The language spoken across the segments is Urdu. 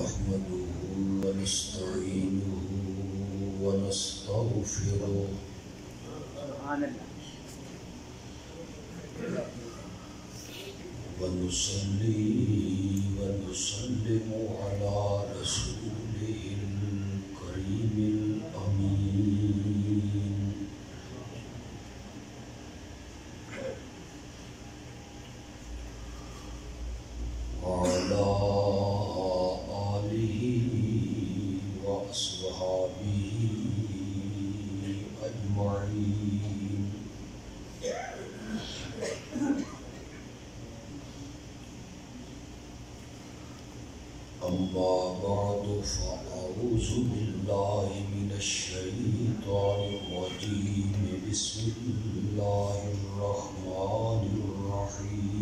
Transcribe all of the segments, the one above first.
نحمده ونستعينه ونستغفره ونصلي ونسلم على رسوله الكريم الأمين وعلى آله وأصحابه أجمعين. أما بعد فأعوذ بالله من الشيطان الرجيم. بسم الله الرحمن الرحيم.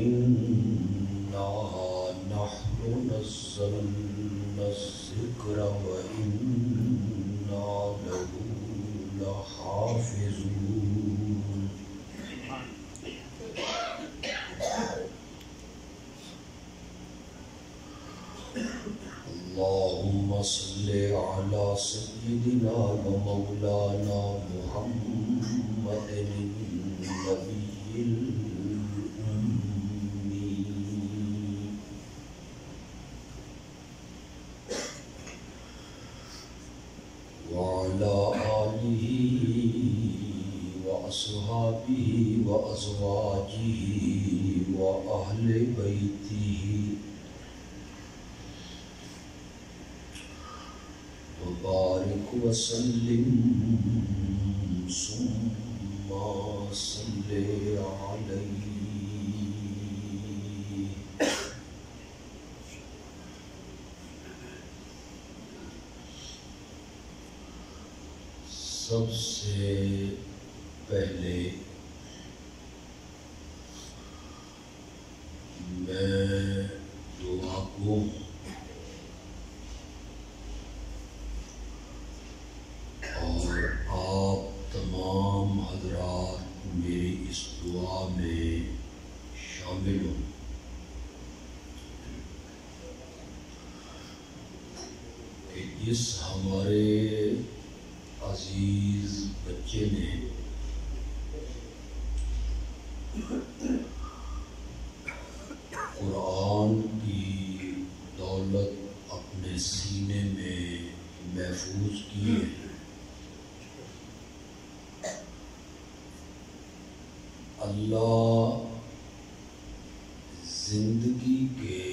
إنا نحن نزلنا الذكر وإنا له لحافظون. اللهم صل على سيدنا ومولانا محمد النبي الأمي وعلى آله وأصحابه وأزواجه وأهل بيته وبارك وسلم ثم صل عليه. سب سے پہلے میں دعا کو اور آپ تمام حضرات میری اس دعا میں شامل ہوں کہ جس ہمارے عزیز بچے نے قرآن کی دولت اپنے سینے میں محفوظ کی ہے، اللہ زندگی کے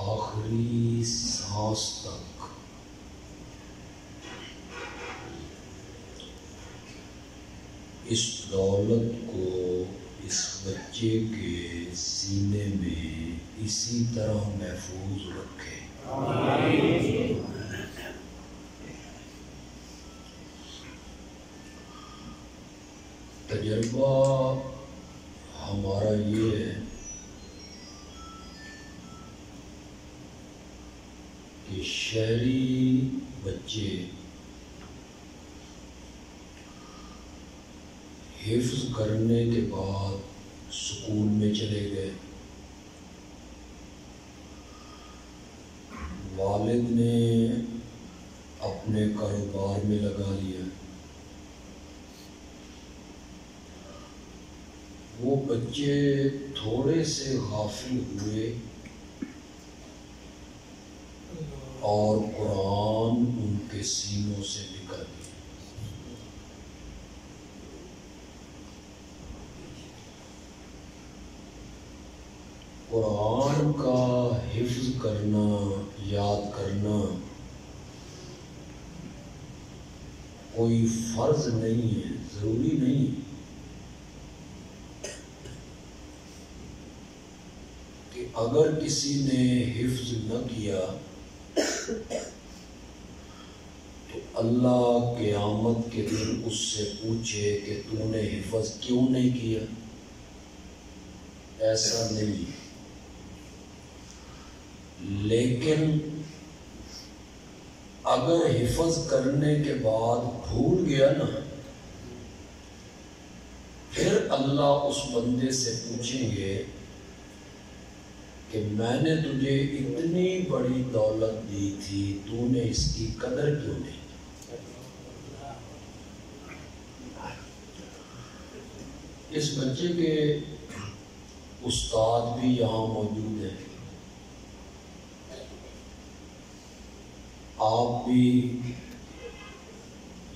آخری سانس تک اس دولت کو اس بچے کے سینے میں اسی طرح محفوظ رکھے. تجربہ ہمارا یہ ہے کہ شہری بچے حفظ کرنے کے بعد سکول میں چلے گئے، والد نے اپنے کاروبار میں لگا لیا، وہ بچے تھوڑے سے غافل ہوئے اور قرآن ان کے سینوں سے نکل گیا. قرآن کا حفظ کرنا، یاد کرنا کوئی فرض نہیں ہے، ضروری نہیں. کہ اگر کسی نے حفظ نہ کیا تو اللہ قیامت کے دن اس سے پوچھے کہ تو نے حفظ کیوں نہیں کیا. ایسا نہیں، لیکن اگر حفظ کرنے کے بعد بھول گیا نا، پھر اللہ اس بندے سے پوچھیں گے کہ میں نے تجھے اتنی بڑی دولت دی تھی، تو نے اس کی قدر کیوں نہیں؟ اس بچے کے استاد بھی یہاں موجود ہیں، آپ بھی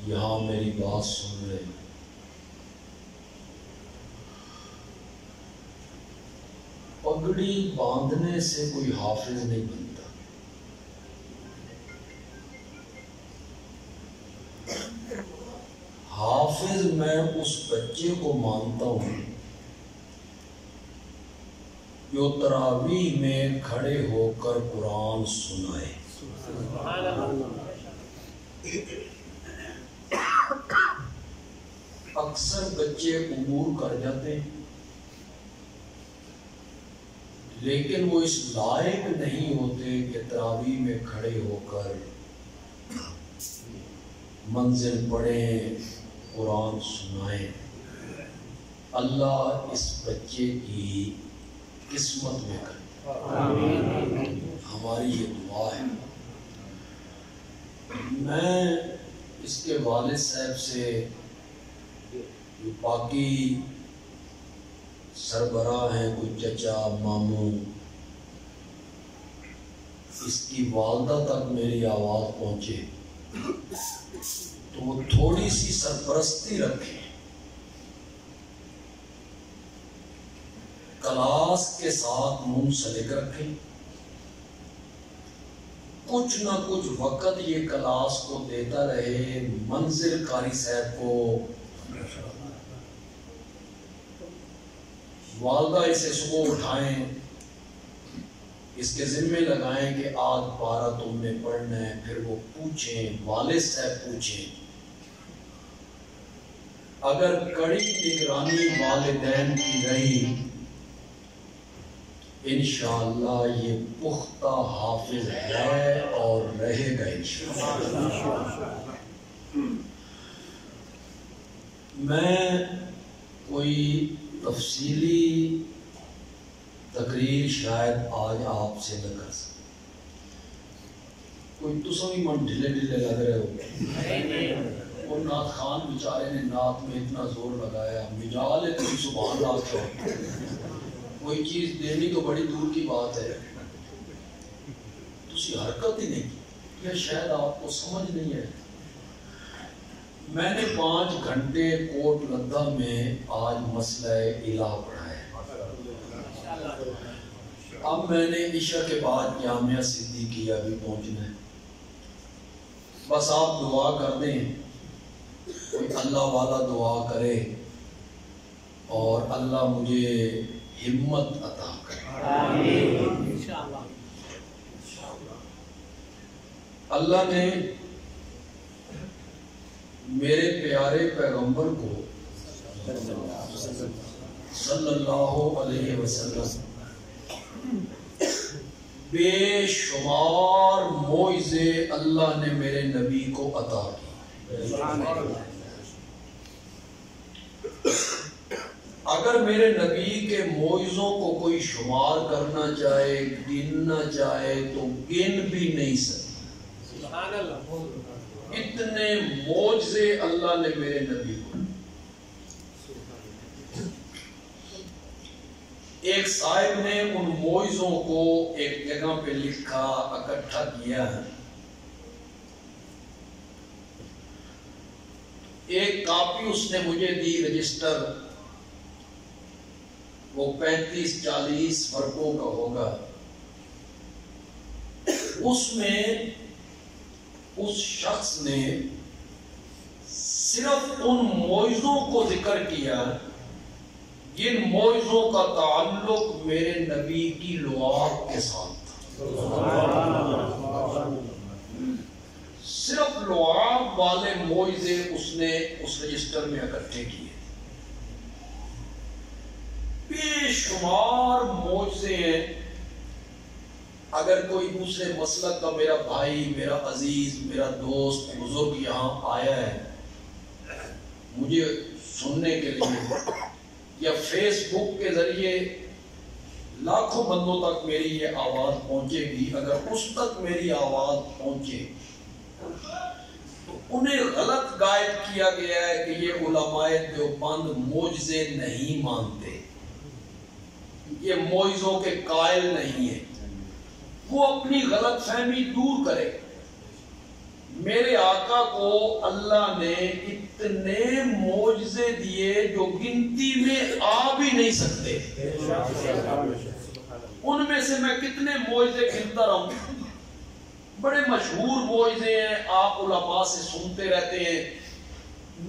یہاں میری بات سن رہے ہیں۔ پگڑی باندھنے سے کوئی حافظ نہیں بنتا، حافظ میں اس بچے کو مانتا ہوں جو تراویح میں کھڑے ہو کر قرآن سنائے۔ اکثر بچے عبور کر جاتے ہیں، لیکن وہ اس لائق نہیں ہوتے کہ تراویح میں کھڑے ہو کر منزل پڑھیں، قرآن سنائیں۔ اللہ اس بچے کی قسمت میں کرے، ہماری یہ دعا ہے۔ میں اس کے والد صاحب سے، جو باقی سربراہ ہیں، کوئی چچا ماموں، اس کی والدہ تک میری آواز پہنچے تو وہ تھوڑی سی سرپرستی رکھیں، کلاس کے ساتھ منسلک رکھیں، کچھ نہ کچھ وقت یہ کلاس کو دیتا رہے، منظر قاری صاحب کو، والدہ اسے صبح اٹھائیں، اس کے ذمے لگائیں کہ آج پارہ تم نے پڑھنا ہے، پھر وہ پوچھیں، والد صاحب پوچھیں۔ اگر کڑی نگرانی والدین کی رہی، انشاءاللہ یہ پختہ حافظ ہے اور رہے گا انشاءاللہ۔ میں کوئی تفصیلی تقریر شاید آج آپ سے نہ کر سکتا، کوئی تسا بھی من ڈھلے ڈھلے لگ رہے ہو، اور نعت خان بیچارے نے نعت میں اتنا زور لگایا، مجال ہے سبحان اللہ کا، کوئی چیز دینی تو بڑی دور کی بات ہے، تسی حرکت ہی نہیں کی، یا شاید آپ کو سمجھ نہیں ہے۔ میں نے 5 گھنٹے کوٹ لدھا میں آج مسئلہ الہ پڑھا ہے۔ اب میں نے عشاء کے بعد جامعہ صدیقیہ بھی پہنچنا ہے، بس آپ دعا کر دیں، کوئی اللہ والا دعا کرے اور اللہ مجھے ہمت عطا کرے۔ اللہ نے میرے پیارے پیغمبر کو صلی اللہ علیہ وسلم بے شمار معجزے اللہ نے میرے نبی کو عطا کی۔ اگر میرے نبی کے معجزوں کو کوئی شمار کرنا چاہے، گننا چاہے تو گن بھی نہیں سکتے، اتنے معجزے اللہ نے میرے نبی کو۔ ایک صاحب نے ان معجزوں کو ایک جگہ پہ لکھا، اکٹھا کیا، ایک کاپی اس نے مجھے دی، رجسٹر، وہ 35-40 ورقوں کا ہوگا، اس میں اس شخص نے صرف ان معجزوں کو ذکر کیا جن معجزوں کا تعلق میرے نبی کی لعاب کے ساتھ تھا۔ صرف لعاب والے معجزے اس نے اس رجسٹر میں اکٹھے کیے، بے شمار معجزے ہیں۔ اگر کوئی دوسرے مسلک کا میرا بھائی، میرا عزیز، میرا دوست، بزرگ یہاں آیا ہے مجھے سننے کے لیے، یا فیس بک کے ذریعے لاکھوں بندوں تک میری یہ آواز پہنچے گی، اگر اس تک میری آواز پہنچے تو انہیں غلط گائیڈ کیا گیا ہے کہ یہ علماء دیوبند معجزے نہیں مانتے، یہ معجزوں کے قائل نہیں ہیں، وہ اپنی غلط فہمی دور کرے۔ میرے آقا کو اللہ نے اتنے معجزے دیے جو گنتی میں آ بھی نہیں سکتے، ان میں سے میں کتنے معجزے گنتا رہوں، بڑے مشہور معجزے ہیں، آپ علماء سے سنتے رہتے ہیں۔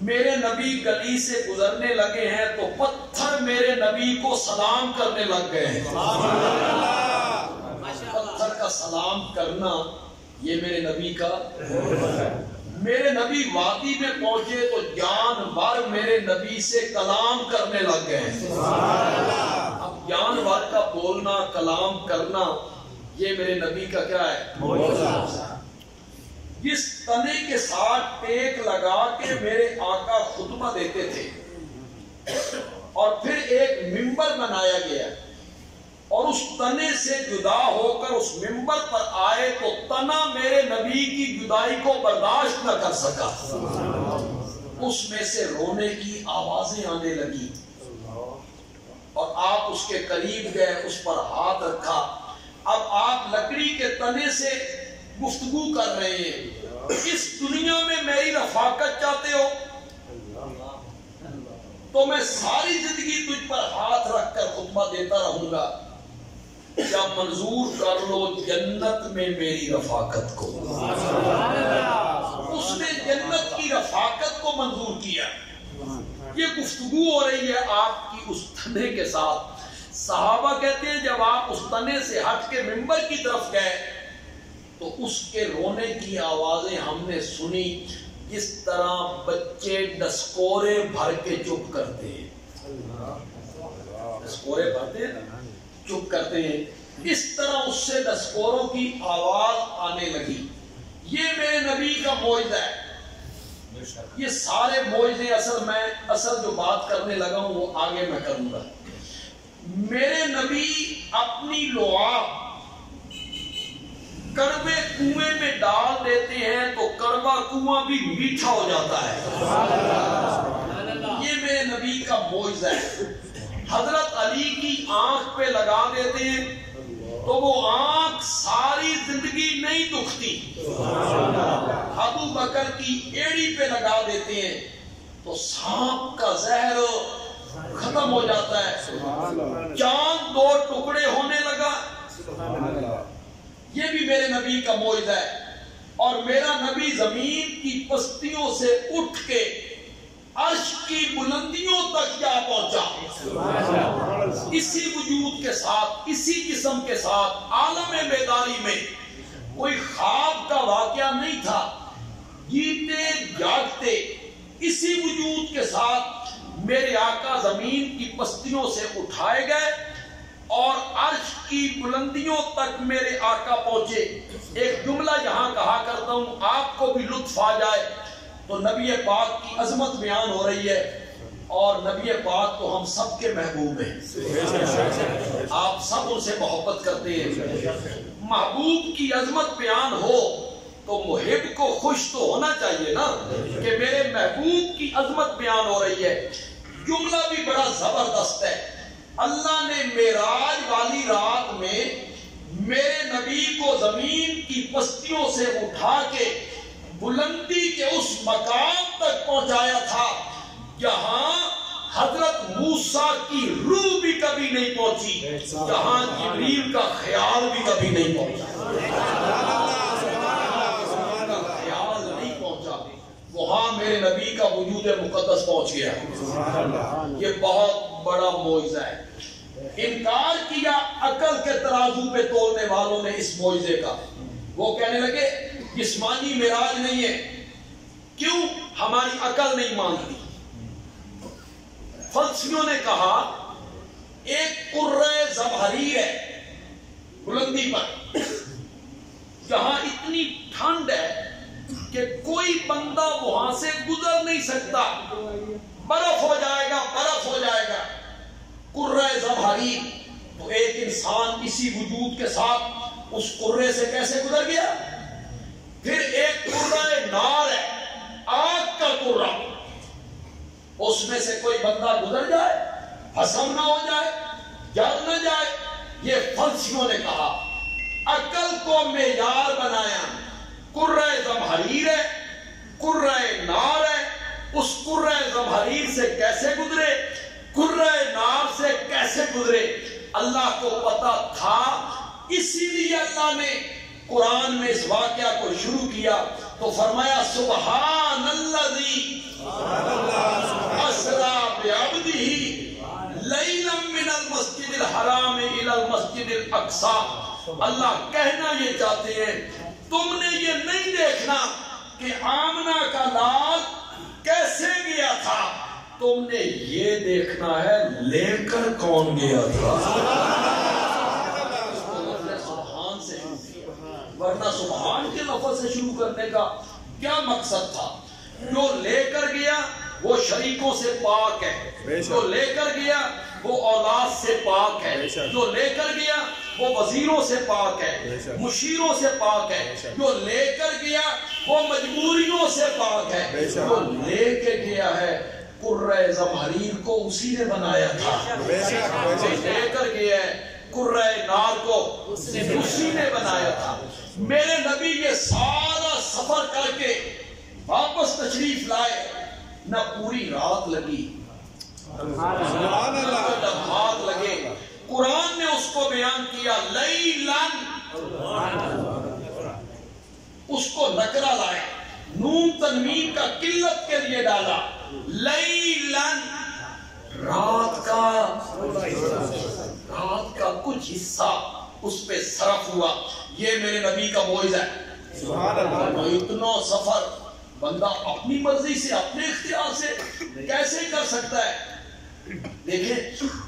میرے نبی گلی سے گزرنے لگے ہیں تو پتھر میرے نبی کو سلام کرنے لگ گئے ہیں۔ پتھر کا سلام کرنا یہ میرے نبی کا، میرے نبی وادی میں پہنچے تو جانور میرے نبی سے کلام کرنے لگ گئے ہیں۔ اب جانور کا بولنا، کلام کرنا، یہ میرے نبی کا کیا ہے؟ جس تنے کے ساتھ ٹیک لگا کے میرے آقا خطبہ دیتے تھے، اور پھر ایک ممبر بنایا گیا اور اس تنے سے جدا ہو کر اس ممبر پر آئے تو تنا میرے نبی کی جدائی کو برداشت نہ کر سکا، اس میں سے رونے کی آوازیں آنے لگی، اور آپ اس کے قریب گئے، اس پر ہاتھ رکھا۔ اب آپ لکڑی کے تنے سے گفتگو کر رہے ہیں، اس دنیا میں میری رفاقت چاہتے ہو تو میں ساری زندگی تجھ پر ہاتھ رکھ کر خطبہ دیتا رہوں گا، یا منظور کر لو جنت میں میری رفاقت کو۔ اس نے جنت کی رفاقت کو منظور کیا۔ یہ گفتگو ہو رہی ہے آپ کی اس تنے کے ساتھ۔ صحابہ کہتے ہیں جب آپ اس تنے سے ہٹ کے ممبر کی طرف گئے تو اس کے رونے کی آوازیں ہم نے سنی، جس طرح بچے ڈسکورے بھر کے چپ کرتے ہیں، ڈسکورے بھرتے ہیں چپ کرتے ہیں، اس طرح اس سے ڈسکوروں کی آواز آنے لگی۔ یہ میرے نبی کا معجزہ ہے۔ یہ سارے معجزے اصل جو بات کرنے لگا ہوں وہ آگے میں کروں گا۔ میرے نبی اپنی لعاب کڑوے کنویں میں ڈال دیتے ہیں تو کڑوا کنواں بھی میٹھا ہو جاتا ہے۔ یہ میرے نبی کا معجزہ ہے۔ حضرت علی کی آنکھ پہ لگا دیتے ہیں تو وہ آنکھ ساری زندگی نہیں دکھتی۔ ابو بکر کی ایڑی پہ لگا دیتے ہیں تو سانپ کا زہر ختم ہو جاتا ہے۔ چاند 2 ٹکڑے ہونے لگا، یہ بھی میرے نبی کا معجزہ ہے۔ اور میرا نبی زمین کی پستیوں سے اٹھ کے عرش کی بلندیوں تک جا پہنچا، اسی وجود کے ساتھ، اسی جسم کے ساتھ، عالم بیداری میں۔ کوئی خواب کا واقعہ نہیں تھا، جیتے جاگتے اسی وجود کے ساتھ میرے آقا زمین کی پستیوں سے اٹھائے گئے اور عرش کی بلندیوں تک میرے آقا پہنچے۔ ایک جملہ یہاں کہا کرتا ہوں آپ کو بھی لطف آ جائے، تو نبی پاک کی عظمت بیان ہو رہی ہے، اور نبی پاک تو ہم سب کے محبوب ہیں، آپ سب ان سے محبت کرتے ہیں۔ محبوب کی عظمت بیان ہو تو محب کو خوش تو ہونا چاہیے نا کہ میرے محبوب کی عظمت بیان ہو رہی ہے۔ جملہ بھی بڑا زبردست ہے۔ اللہ نے معراج والی رات میں میرے نبی کو زمین کی پستیوں سے اٹھا کے بلندی کے اس مقام تک پہنچایا تھا جہاں حضرت موسیٰ کی روح بھی کبھی نہیں پہنچی، جہاں جبریل کا خیال بھی کبھی نہیں پہنچا، وہاں میرے نبی کا وجود مقدس پہنچ گیا۔ یہ بہت بڑا معجزہ ہے۔ انکار کیا عقل کے ترازو پہ تولنے والوں نے اس معجزے کا۔ وہ کہنے لگے جسمانی معراج نہیں ہے، کیوں؟ ہماری عقل نہیں مانتی۔ فلسفیوں نے کہا ایک قرہ زمہریر ہے بلندی پر، جہاں اتنی ٹھنڈ ہے کہ کوئی بندہ وہاں سے گزر نہیں سکتا، برف ہو جائے گا، برف ہو جائے گا، قرہ زمہریر، تو ایک انسان اسی وجود کے ساتھ اس قرے سے کیسے گزر گیا؟ پھر ایک قرہ نار ہے، آگ کا قرہ، اس میں سے کوئی بندہ گزر جائے، بھسم نہ ہو جائے، جل نہ جائے۔ یہ فلسفیوں نے کہا، عقل کو معیار بنایا، قرہ زمہریر ہے، قرہ نار ہے، اس قرہ زمہریر سے کیسے گزرے، قرہ نار سے کیسے گزرے، اللہ کو پتا تھا۔ اسی لیے اللہ نے قرآن میں اس واقعہ کو شروع کیا تو فرمایا سبحان الذی اسری بعبدہ لیلا من المسجد الحرام الی المسجد الاقصی۔ اللہ کہنا یہ چاہتے ہیں تم نے یہ نہیں دیکھنا کہ آمنہ کا لال کیسے گیا تھا، تم نے یہ دیکھنا ہے لے کر کون گیا تھا۔ سبحان سے شروع کیا، ورنہ سبحان کے لفظ سے شروع کرنے کا کیا مقصد تھا؟ جو لے کر گیا وہ شریکوں سے پاک ہے، جو لے کر گیا وہ اولاد سے پاک ہے، جو لے کر گیا وہ وزیروں سے پاک ہے، مشیروں سے پاک ہے، جو لے کر گیا وہ مجبوریوں سے پاک ہے، جو لے کے گیا ہے قرہ زمہریر کو اسی نے بنایا تھا، جو لے کر گیا ہے قرہ نار کو اسی نے بنایا تھا۔ میرے نبی یہ سارا سفر کر کے واپس تشریف لائے، نہ پوری رات لگی، لمحات لگے۔ قرآن نے اس کو بیان کیا لیلن، اس کو نکرہ لائے، نون تنوین کا قلت کے لیے ڈالا، لیلن، رات کا کچھ حصہ اس پہ صرف ہوا۔ یہ میرے نبی کا معجزہ ہے۔ سبحان اللہ۔ اتنا سفر بندہ اپنی مرضی سے اپنے اختیار سے کیسے کر سکتا ہے؟ دیکھیں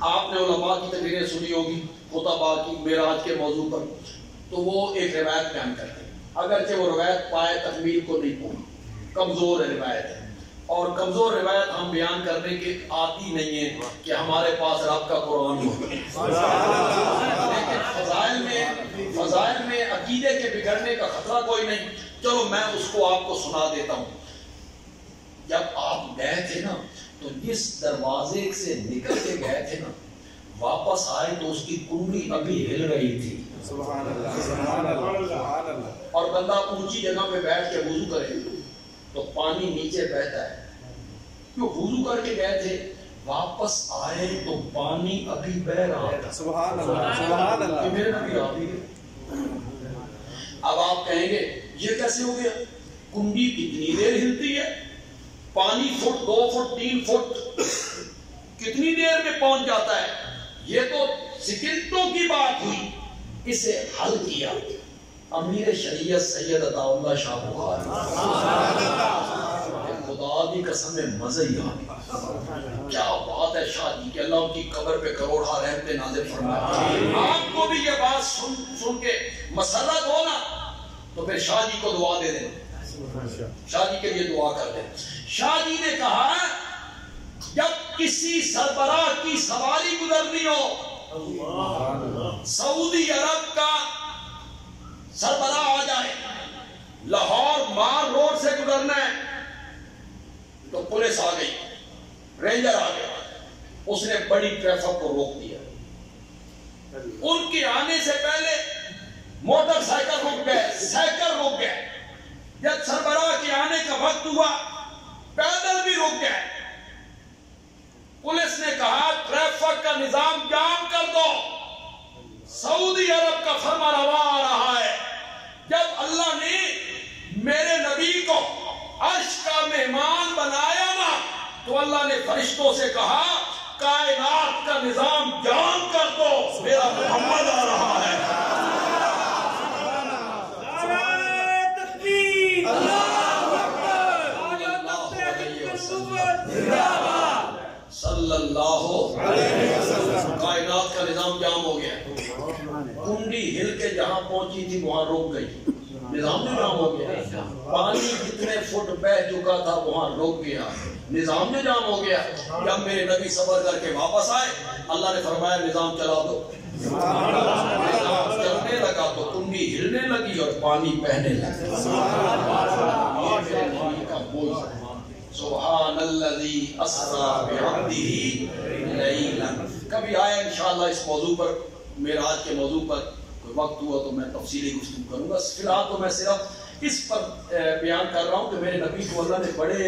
آپ نے علماء کی تقریریں سنی ہوگی خطبہ کی معراج کے موضوع پر، تو وہ ایک روایت بیان کرتے ہیں، اگرچہ وہ روایت پائے تکمیل کو نہیں پہنچی، کمزور روایت ہے، اور کمزور روایت ہم بیان کرنے کے عادی نہیں ہیں کہ ہمارے پاس رب کا قرآن ہو، لیکن فضائل میں عقیدے کے بگڑنے کا خطرہ کوئی نہیں۔ چلو میں اس کو آپ کو سنا دیتا ہوں۔ جب آپ گئے تھے نا تو جس دروازے سے نکل کے گئے تھے نا، واپس آئے تو اس کی کنڈی ابھی ہل رہی تھی۔ سبحان اللہ، سبحان اللہ۔ اور بندہ اونچی جگہ پہ بیٹھ کے وضو کرے تو پانی نیچے بہتا ہے، جو وضو کر کے گئے تھے واپس آئے تو پانی ابھی بہ رہا تھا۔ سبحان اللہ، سبحان اللہ۔ میرے نبی آپ ہی گئے۔ اب آپ کہیں گے یہ کیسے ہو گیا؟ کنڈی کتنی دیر ہلتی ہے؟ پانی فٹ، 2 فٹ، 3 فٹ کتنی دیر میں پہنچ جاتا ہے؟ یہ تو سیکنڈوں کی بات ہوئی، اسے حل کیا امیر شریعت سید عطا اللہ شاہ بخاری۔ خدا دی قسم میں مزہ ہی آ گیا، کیا بات ہے شاہ جی کہ اللہ ان کی قبر پہ کروڑا رحمتیں نازل فرمائے۔ آپ کو بھی یہ بات سن کے مسرت ہو نا تو پھر شاہ جی کو دعا دے دیں، شاہ جی کے لیے دعا کر دیں۔ شاہ جی نے کہا جب کسی سربراہ کی سواری گزرنی ہو، سعودی عرب کا سربراہ آ جائے، لاہور مار روڈ سے گزرنا ہے تو پولیس آ گئی، رینجر آ گیا، اس نے بڑی ٹریفک کو روک دیا۔ ان کے آنے سے پہلے موٹر سائیکل رک گئے، سائیکل رک گئے، جب سربراہ کے آنے کا وقت ہوا پیدل بھی رک گئے۔ پولیس نے کہا ٹریفک کا نظام جام کر دو، سعودی عرب کا فرما روا آ رہا ہے۔ جب اللہ نے میرے نبی کو عرش کا مہمان بنایا نا تو اللہ نے فرشتوں سے کہا کائنات کا نظام جام کر دو، میرا محمد آ رہا ہے۔ صلی اللہ علیہ وسلم۔ کائنات کا نظام جام ہو گیا، کنڈی ہل کے جہاں پہنچی تھی وہاں رک گئی، نظام میں جام ہو گیا. پانی جتنے فٹ بہ چکا تھا وہاں رک گیا, نظام میں جام ہو گیا. جب میرے نبی صبر کر کے واپس آئے, اللہ نے فرمایا نظام چلا دو. نظام چلنے لگا تو کنڈی ہلنے لگی اور پانی بہنے لگا. سبحان الذی اسریٰ بعبدہ لیلا. کبھی آئے انشاءاللہ اس موضوع پر, معراج کے موضوع پر کوئی وقت ہوا تو میں تفصیلی گفتگو کروں گا. فی الحال تو میں صرف اس پر بیان کر رہا ہوں کہ میرے نبی کو اللہ نے بڑے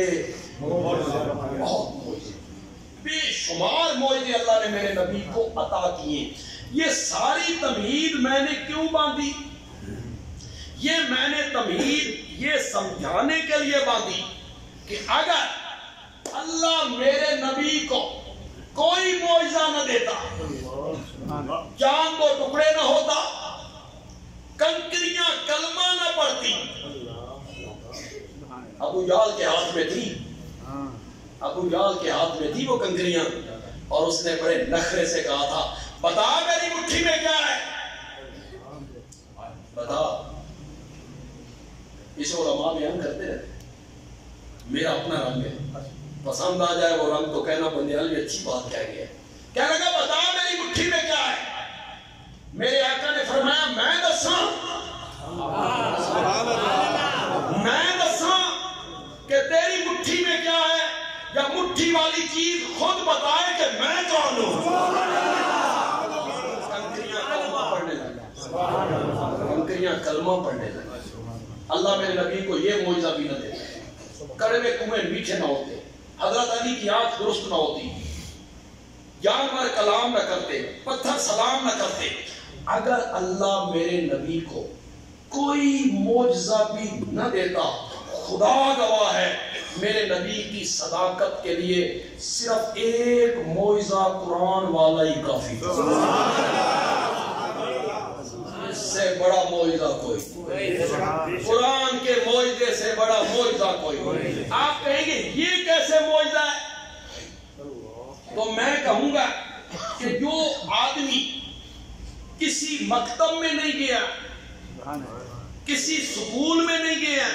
بہت معجزے, بے شمار معجزے اللہ نے میرے نبی کو عطا کیے. یہ ساری تمہید میں نے کیوں باندھی؟ یہ میں نے تمہید یہ سمجھانے کے لیے باندھی کہ اگر اللہ میرے نبی کو کوئی معجزہ نہ دیتا, چاند کو ٹکڑے نہ ہوتا, کنکریاں کلمہ نہ پڑتی. ابو جہل کے ہاتھ میں تھی, ابو جہل کے ہاتھ میں تھی وہ کنکریاں, اور اس نے بڑے نخرے سے کہا تھا بتا میری مٹھی میں کیا ہے, بتا. اس علماء بیان کرتے رہتے, میرا اپنا رنگ ہے, پسند آ جائے وہ رنگ تو کہنا بندیال بھی اچھی بات کہہ گیا. کہنے لگا بتا میری مٹھی میں کیا ہے. میرے آقا نے فرمایا میں دساں کہ تیری مٹھی میں کیا ہے, یا مٹھی والی چیز خود بتائے کہ میں کون ہوں. کنکریاں کلمہ پڑھنے لگا, کنکریاں کلمہ پڑھنے لگا. اللہ میرے نبی کو یہ معجزہ بھی نہ دیتا, کڑوے کنویں میٹھے نہ ہوتے, حضرت علی کی آنکھ درست نہ ہوتی, جانور کلام نہ کرتے, پتھر سلام نہ کرتے. اگر اللہ میرے نبی کو کوئی معجزہ بھی نہ دیتا, خدا گواہ ہے میرے نبی کی صداقت کے لیے صرف ایک معجزہ قرآن والا ہی کافی. اس سے بڑا معجزہ کوئی, قرآن کے معجزے سے بڑا معجزہ کوئی. آپ کہیں گے یہ کیسے معجزہ ہے, تو میں کہوں گا کہ جو آدمی کسی مکتب میں نہیں گیا, کسی سکول میں نہیں گیا,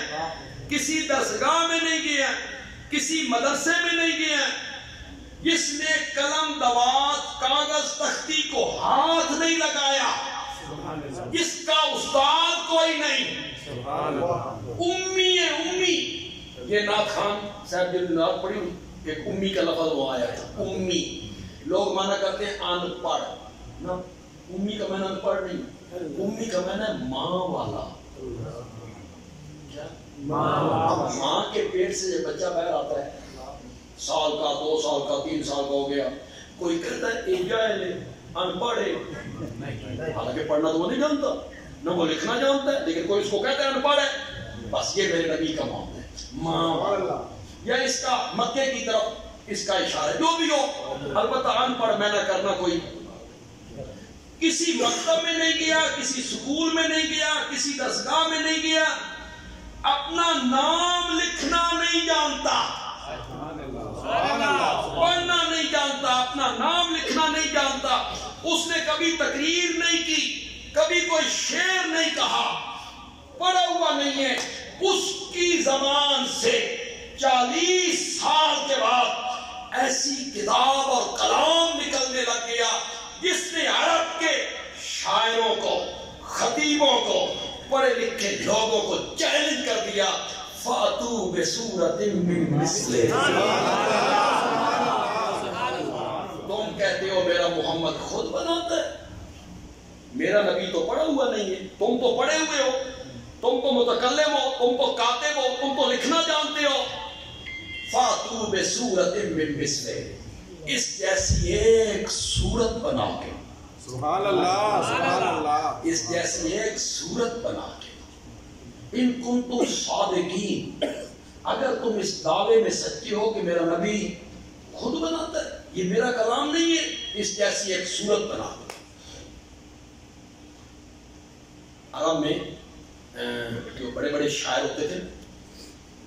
کسی درسگاہ میں نہیں گیا, کسی مدرسے میں نہیں گیا, جس نے قلم دوات کاغذ تختی کو ہاتھ نہیں لگایا, جس کا استاد کوئی نہیں, امی ہے امی. یہ نعت خان صاحب جب نعت پڑھی کہ امی کا لفظ وہ آیا تھا, امی. لوگ مانا کرتے ہیں ان پڑھ, نا امی کا معنی ان پڑھ نہیں, امی کا معنی ماں والا. کیا ماں کے پیٹ سے جب بچہ باہر آتا ہے, سال کا 2 سال کا 3 سال کا ہو گیا, کوئی کہتا ہے ان پڑھ ہے, حالانکہ پڑھنا تو وہ نہیں جانتا, نہ وہ لکھنا جانتا ہے, لیکن کوئی اس کو کہتا ہے ان پڑھ ہے. بس یہ میرے نبی کا معاملہ ہے, ماں والا. یا اس کا مکے کی طرف اس کا اشارہ جو بھی ہو, البتہ ان پڑھ میں نہ کرنا کوئی. کسی مکتب میں نہیں گیا, کسی سکول میں نہیں گیا, کسی درسگاہ میں نہیں گیا, اپنا نام لکھنا نہیں جانتا, پڑھنا نہیں جانتا, اپنا نام لکھنا نہیں جانتا. اس نے کبھی تقریر نہیں کی, کبھی کوئی شعر نہیں کہا, پڑھا ہوا نہیں ہے. اس کی زبان سے 40 سال کے بعد ایسی کتاب اور کلام نکلنے لگ گیا جس نے عرب کے شاعروں کو, خطیبوں کو, پڑھے لکھے لوگوں کو چیلنج کر دیا, فاتو بسورۃ من مثلہ. تم کہتے ہو میرا محمد خود بناتا ہے, میرا نبی تو پڑھا ہوا نہیں ہے, تم تو پڑھے ہوئے ہو, تم تو متکلم ہو, تم تو کاتب ہو, تم تو لکھنا جانتے ہو. فاتو بسورۃ من مثلہ, اس جیسی ایک صورت بنا کے, سبحان اللہ, سبحان اللہ, اس جیسی ایک صورت بنا کے, ان کنتم صادقین, اگر تم اس دعوے میں سچے ہو کہ میرا نبی خود بناتا ہے, یہ میرا کلام نہیں ہے, اس جیسی ایک صورت بنا کے. عرب میں جو بڑے بڑے شاعر ہوتے تھے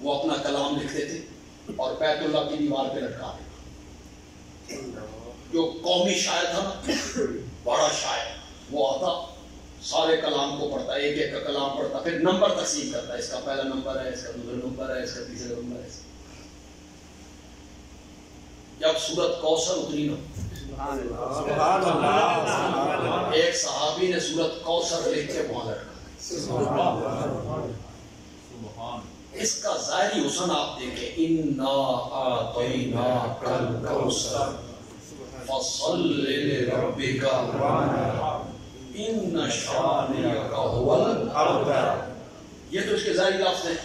وہ اپنا کلام لکھتے تھے اور بیت اللہ کی دیوار پہ لٹکا دیتے. جو قومی شاعر تھا نا, بڑا شاعر, وہ آتا سارے کلام کو پڑھتا ہے، ایک ایک کا کلام پڑھتا، پھر نمبر تقسیم کرتا ہے، اس کا پہلا نمبر ہے، اس کا دوسرا نمبر ہے، اس کا تیسرا نمبر ہے۔ جب سورت کوثر اتری نا، ایک صحابی نے سورت کوثر لکھ کے وہاں لٹکا، اس کا ظاہری حسن آپ دیکھیں، اِنَّا أَعْطَيْنَاكَ الْكَوْثَرَ فَصَلِّ لِرَبِّكَ وَانْحَرْ إِنَّ شَانِئَكَ هُوَ الْأَبْتَرُ۔ یہ تو اس کے ظاہری لفظ ہیں،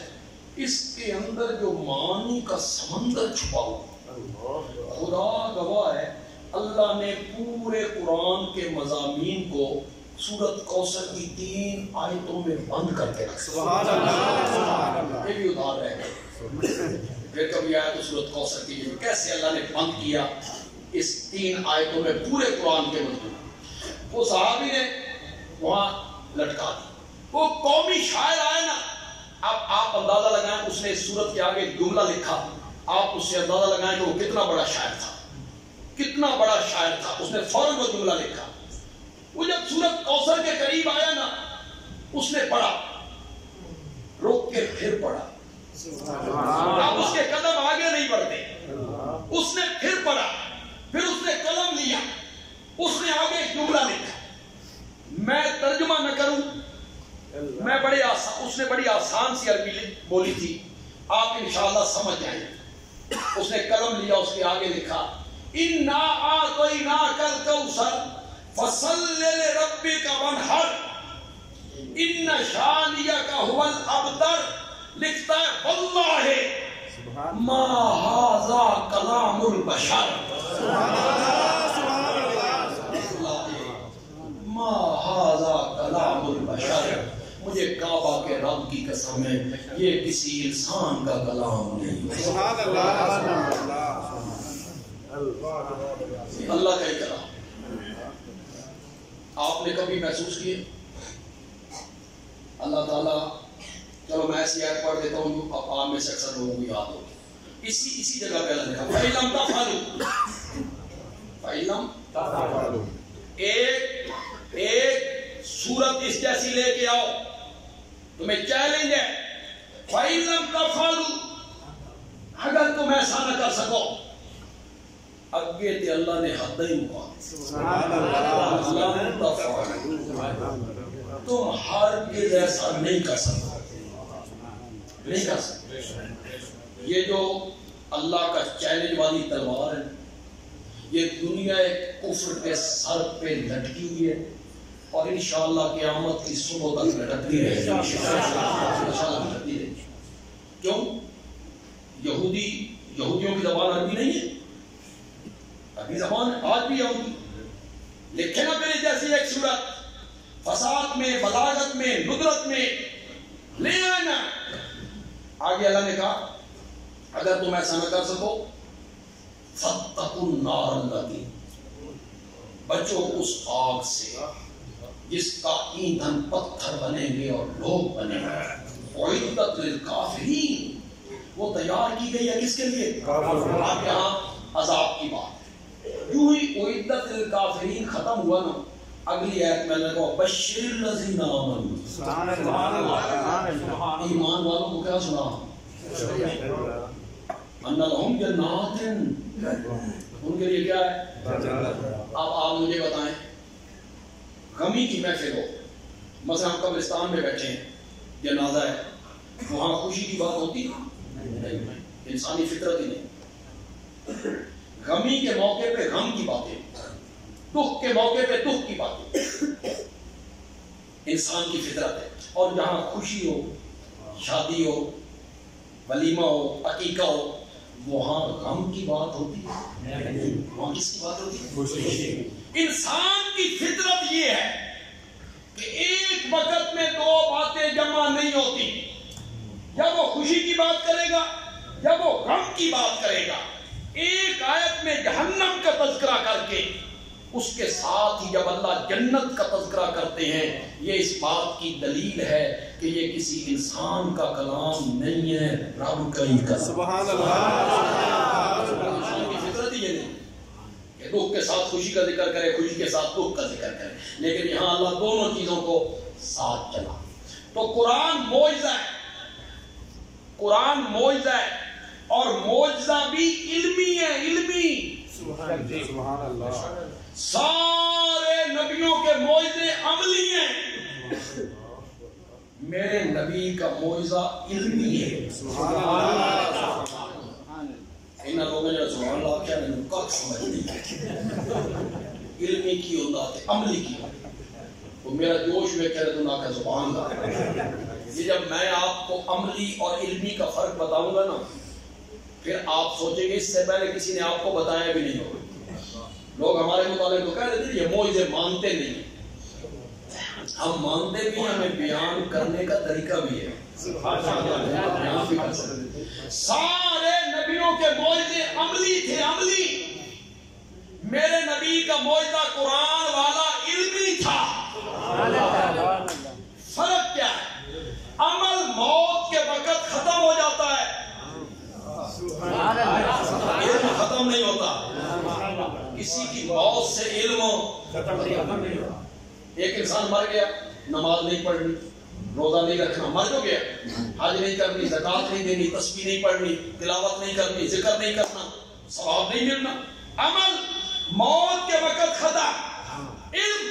اس کے اندر جو معانی کا سمندر چھپا ہوا، خدا گواہ ہے، اللہ نے پورے قرآن کے مضامین کو سورت کوثر کی 3 آیتوں میں بند کر کے رکھا۔ سبحان اللہ، یہ بھی ادھار رہ گئے۔ پھر کبھی آیا تو سورت کوثر کی کیسے اللہ نے بند کیا اس 3 آیتوں میں پورے قرآن کے مضمون۔ وہ صحابی نے وہاں لٹکا دی، وہ قومی شاعر آئے نا، اب آپ اندازہ لگائیں، اس نے اس سورت کے آگے جملہ لکھا، آپ اس سے اندازہ لگائیں کہ وہ کتنا بڑا شاعر تھا، کتنا بڑا شاعر تھا۔ اس نے فوراً وہ جملہ لکھا۔ وہ جب سورت کوثر کے قریب آیا نا، اس نے پڑھا، روک کے پھر پڑھا، اب اس کے قدم آگے نہیں بڑھتے، اس نے پھر پڑھا، پھر اس نے قلم لیا، اس نے آگے ایک جملہ لکھا۔ میں ترجمہ نہ کروں، میں بڑے آسان، اس نے بڑی آسان سی عربی بولی تھی، آپ انشاءاللہ سمجھ جائیں۔ اس نے قلم لیا، اس کے آگے لکھا، اِنَّا أَعْطَيْنَاكَ الْكَوْثَرَ فَصَلِّ لِرَبِّكَ وَانْحَرْ إِنَّ شَانِئَكَ هُوَ الْأَبْتَرُ۔ لکھتا ہے وَاللَّهِ مَا هَذَا كَلَامُ الْبَشَرِ، مَا هَذَا كَلَامُ الْبَشَرِ، مجھے کعبہ کے رب کی قسم ہے، یہ کسی انسان کا کلام نہیں ہے۔ سبحان اللہ، اللہ کا ہی کلام۔ آپ نے کبھی محسوس کیے اللہ تعالیٰ، چلو میں ایسی آیت پڑھ دیتا ہوں جو آپ میں سے اکثر لوگوں کو یاد ہوگی، اسی جگہ پہ اللہ نے کہا فَإِلَمْ تَفْعَلُوا، فَإِلَمْ تَفْعَلُوا، ایک سورت اس جیسی لے کے آؤ، تمہیں چیلنج ہے، فَإِلَمْ تَفْعَلُوا، اگر تم ایسا نہ کر سکو، اگے تے اللہ نے حد ہی مقام، تم ہرگز ایسا نہیں کر سکتے، نہیں کر سکتے۔ یہ جو اللہ کا چیلنج والی تلوار ہے، یہ دنیا کفر کے سر پہ لٹکی ہوئی ہے، اور انشاءاللہ قیامت کی صبح تک لٹکتی رہے گی، انشاءاللہ لٹکتی رہے گی۔ کیوں؟ یہودیوں کی زبان عربی نہیں ہے، عربی زبان آج بھی یہودی لکھے نا میرے جیسی ایک صورت، فساد میں، بلاغت میں، ندرت میں لے آنا۔ آگے اللہ نے کہا اگر تم ایسا نہ کر سکو، فَاتَّقُوا النَّارَ الَّتِي، بچو اس آگ سے جس کا ایندھن پتھر بنیں گے اور لوگ بنیں گے، اُعِدَّتْ لِلْكَافِرِينَ، وہ تیار کی گئی ہے کس کے لیے؟ آپ یہاں عذاب کی بات، یوں ہی اُعِدَّتْ لِلْكَافِرِينَ ختم ہوا نا، اگلی آیت میں اللہ کو بشر الذین آمنوا، ایمان والوں کو کیا سنا؟ ان لہم جنات، ان کے لیے کیا ہے؟ اب آپ مجھے بتائیں، غمی کی محفل ہو، مثلا ہم قبرستان میں بیٹھے ہیں، جنازہ ہے، وہاں خوشی کی بات ہوتی ہے؟ انسانی فطرت ہی نہیں۔ غمی کے موقع پہ غم کی باتیں، دکھ کے موقع پہ دکھ کی باتیں، انسان کی فطرت ہے۔ اور جہاں خوشی ہو، شادی ہو، ولیمہ ہو، عقیقہ ہو، وہاں غم کی بات ہوتی ہے، وہاں کس کی بات ہوتی ہے؟ خوشی۔ انسان کی فطرت یہ ہے کہ ایک وقت میں دو باتیں جمع نہیں ہوتی، یا وہ خوشی کی بات کرے گا یا وہ غم کی بات کرے گا۔ ایک آیت میں جہنم کا تذکرہ کر کے اس کے ساتھ ہی جب اللہ جنت کا تذکرہ کرتے ہیں، یہ اس بات کی دلیل ہے کہ یہ کسی انسان کا کلام نہیں ہے، رب کا ہی کلام۔ سبحان اللہ۔ انسان کی فطرت یہ نہیں کہ دکھ کے ساتھ خوشی کا ذکر کرے، خوشی کے ساتھ دکھ کا ذکر کرے، لیکن یہاں اللہ دونوں چیزوں کو ساتھ چلا۔ تو قرآن معجزہ ہے، قرآن معجزہ ہے، اور معجزہ بھی علمی ہے، علمی۔ سبحان اللہ۔ سارے نبیوں کے معجزے عملی ہیں، میرے نبی کا معجزہ علمی ہے۔ سبحان اللہ۔ ان لوگوں نے سبحان اللہ کیا نہیں کچھ سمجھ نہیں، علمی کی ہوتا ہے، عملی کی ہوتا ہے۔ تو میرا جوش میں کہہ رہے تو نہ کہ سبحان اللہ۔ یہ جب میں آپ کو عملی اور علمی کا فرق بتاؤں گا نا، پھر آپ سوچیں گے اس سے پہلے کسی نے آپ کو بتایا بھی نہیں ہوگا۔ لوگ ہمارے مطالعے کو کہہ رہے تھے یہ معجزے مانتے نہیں، ہم مانتے بھی، ہمیں بیان کرنے کا طریقہ بھی ہے۔ سارے نبیوں کے معجزے عملی تھے، عملی۔ میرے نبی کا معجزہ قرآن والا علمی تھا۔ فرق کیا ہے؟ عمل موت کے وقت ختم ہو جاتا ہے، علم ختم نہیں ہوتا۔ کسی کی موت سے علم ختم نہیں ہوتا۔ ایک انسان مر گیا، نماز نہیں پڑھنی، روزہ نہیں رکھنا، مر جو گیا، حج نہیں کرنی، زکات نہیں دینی، تسبیح نہیں پڑھنی، تلاوت نہیں کرنی، ذکر نہیں کرنا، ثواب نہیں ملنا۔ عمل موت کے وقت ختم، علم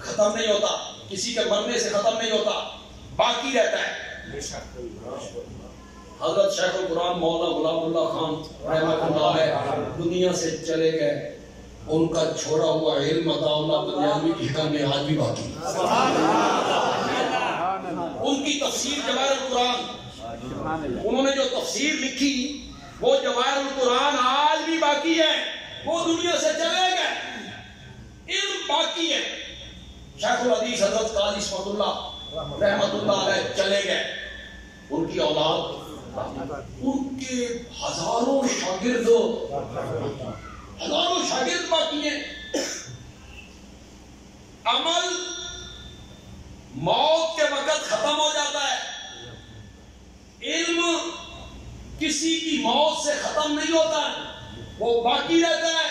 ختم نہیں ہوتا، کسی کے مرنے سے ختم نہیں ہوتا، باقی رہتا ہے۔ حضرت شیخ القرآن مولانا غلام اللہ خان رحمۃ اللہ علیہ دنیا سے چلے گئے، ان کا چھوڑا ہوا علم عطا اللہ بنیادی کی حکم میں آج بھی باقی ہے۔ ان کی تفسیر جواہر القرآن، انہوں نے جو تفسیر لکھی وہ جواہر القرآن آج بھی باقی ہے، وہ دنیا سے چلے گئے، علم باقی ہے۔ شیخ الحدیث حضرت قاضی اسمت اللہ رحمۃ اللہ علیہ چلے گئے، ان کی اولاد، ان کے ہزاروں شاگرد باقی ہیں۔ عمل موت کے وقت ختم ہو جاتا ہے، علم کسی کی موت سے ختم نہیں ہوتا، وہ باقی رہتا ہے۔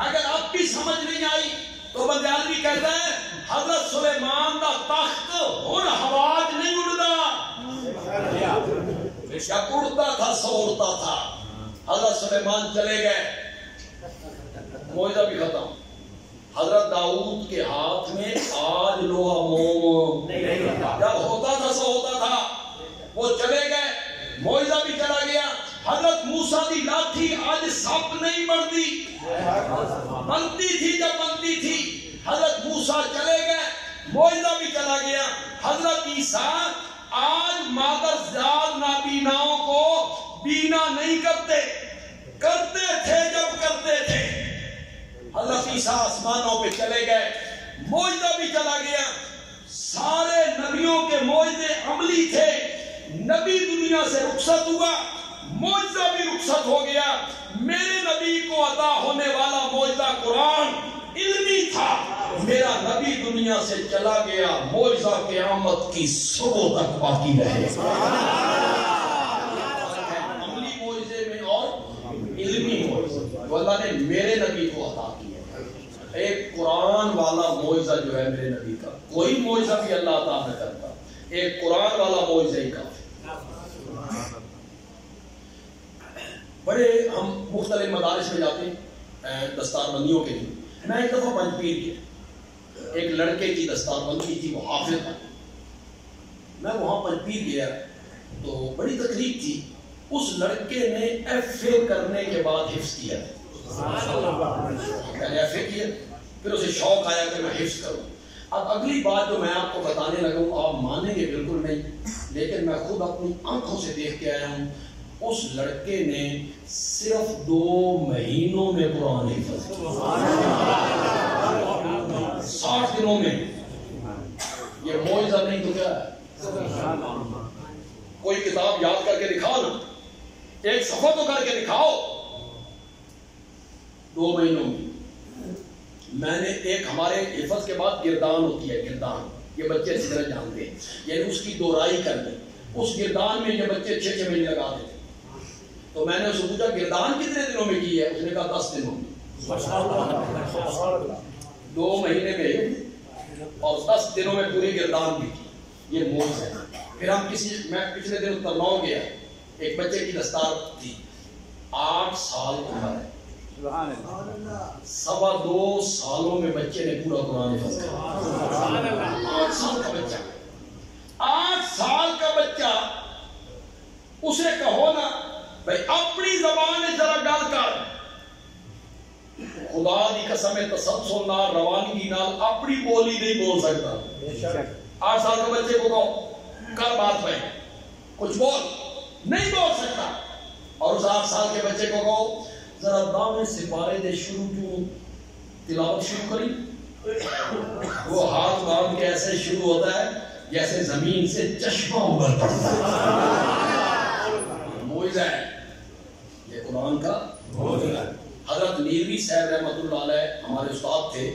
اگر اب بھی سمجھ نہیں آئی تو بندیالوی کہتا ہے حضرت سلیمان دا تخت ہن ہواج نہیں اڑتا، یا اڑتا تھا سو اڑتا تھا۔ حضرت سلیمان چلے گئے، معجزہ بھی ختم۔ حضرت داؤد کے ہاتھ میں آج لوہا موم جب ہوتا تھا سو ہوتا تھا، وہ چلے گئے، معجزہ بھی چلا گیا۔ حضرت موسیٰ دی لاٹھی آج سپ نہیں بنتی، بنتی تھی جب بنتی تھی۔ حضرت موسیٰ چلے گئے، معجزہ بھی چلا گیا۔ حضرت عیسیٰ آج مادرزاد نابیناؤں کو بینا نہیں کرتے، کرتے تھے جب کرتے تھے۔ حضرت عیسیٰ آسمانوں پہ چلے گئے، معجزہ بھی چلا گیا۔ سارے نبیوں کے معجزے عملی تھے، نبی دنیا سے رخصت ہوا، معجزہ بھی رخصت ہو گیا۔ میرے نبی کو عطا ہونے والا معجزہ قرآن علمی تھا، میرا نبی دنیا سے چلا گیا، معجزہ قیامت کی صبح تک باقی رہے۔ عملی معجزے میں اور علمی معجزے جو اللہ نے میرے نبی کو عطا کیا۔ ایک قرآن والا معجزہ جو ہے میرے نبی کا، کوئی معجزہ بھی اللہ عطا نہ کرتا، ایک قرآن والا معجزہ ہی کافی۔ بڑے ہم مختلف مدارس میں جاتے ہیں دستار بندیوں کے لیے۔ میں ایک دفعہ پنجپیر گیا، ایک لڑکے کی دستار بندی تھی، وہ حافظ تھا۔ میں وہاں پنجپیر گیا تو بڑی تکلیف تھی، اس لڑکے نے ایف اے کرنے کے بعد حفظ کیا، پہلے ایف اے کیا، پھر اسے شوق آیا کہ میں حفظ کروں۔ اب اگلی بات جو میں آپ کو بتانے لگا ہوں آپ مانیں گے بالکل نہیں، لیکن میں خود اپنی آنکھوں سے دیکھ کے آیا ہوں۔ اس لڑکے نے صرف 2 مہینوں میں قرآن حفظ کیا، 60 دنوں میں۔ یہ معجزہ نہیں تو کیا ہے؟ کوئی کتاب یاد کر کے دکھاؤ نا، ایک صفحہ تو کر کے دکھاؤ۔ 2 مہینوں میں میں نے ایک ہمارے حفظ کے بعد گردان ہوتی ہے، گردان یہ بچے اچھی طرح جانتے ہیں، یعنی اس کی دورائی کرنی، اس گردان میں یہ بچے 6 مہینے لگا دیتے۔ تو میں نے اسے پوچھا گردان کتنے دنوں میں کی ہے؟ اس نے کہا 10 دنوں میں. 2 مہینے میں اور 10 دنوں میں پوری گردان بھی کی. یہ موج ہے. پھر میں پچھلے دن ترناؤ گیا, ایک بچے کی دستار تھی, 8 سال عمر ہے, 2.25 سالوں میں بچے نے پورا قرآن حفظ کیا. 8 سال کا بچہ, 8 سال کا بچہ, اسے کہو نا بھائی اپنی زبان میں ذرا گل کر, خدا دی قسم تسلسل نال روانگی نال اپنی بولی نہیں بول سکتا. 8 سال کے بچے کو کہو کر بات پہ, کچھ بول, نہیں بول سکتا. اور اس 8 سال کے بچے کو کہو ذرا دامن سپارے دے شروع کیوں تلاوت شروع کری, وہ ہاتھ باندھ کے ایسے شروع ہوتا ہے جیسے زمین سے چشمہ ابھر پڑتا ہے. معجزہ ہے یہ قرآن کا. حضرت نیلوی صاحب رحمۃ اللہ علیہ ہمارے استاد تھے,